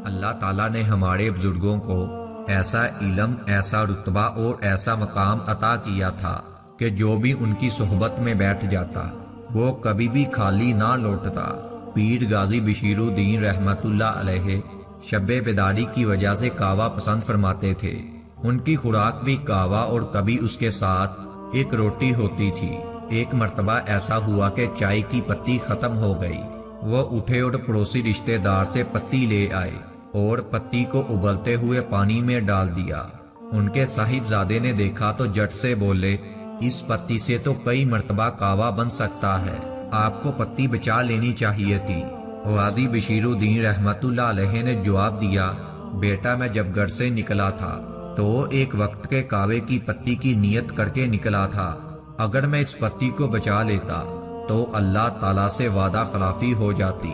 اللہ تعالیٰ نے ہمارے بزرگوں کو ایسا علم، ایسا رتبہ اور ایسا مقام عطا کیا تھا کہ جو بھی ان کی صحبت میں بیٹھ جاتا وہ کبھی بھی خالی نہ لوٹتا۔ پیر غازی بشیر الدین رحمت اللہ علیہ شب بیداری کی وجہ سے کہوہ پسند فرماتے تھے۔ ان کی خوراک بھی کہوہ اور کبھی اس کے ساتھ ایک روٹی ہوتی تھی۔ ایک مرتبہ ایسا ہوا کہ چائے کی پتی ختم ہو گئی۔ وہ اٹھے اور پڑوسی رشتہ دار سے پتی لے آئے اور پتی کو ابلتے ہوئے پانی میں ڈال دیا۔ ان کے صاحبزادے نے دیکھا تو جٹ سے بولے، اس پتی سے تو کئی مرتبہ کہوہ بن سکتا ہے، آپ کو پتی بچا لینی چاہیے تھی۔ غازی بشیر الدین رحمت اللہ علیہ نے جواب دیا، بیٹا میں جب گھر سے نکلا تھا تو ایک وقت کے کہوے کی پتی کی نیت کر کے نکلا تھا، اگر میں اس پتی کو بچا لیتا تو اللہ تعالیٰ سے وعدہ خلافی ہو جاتی۔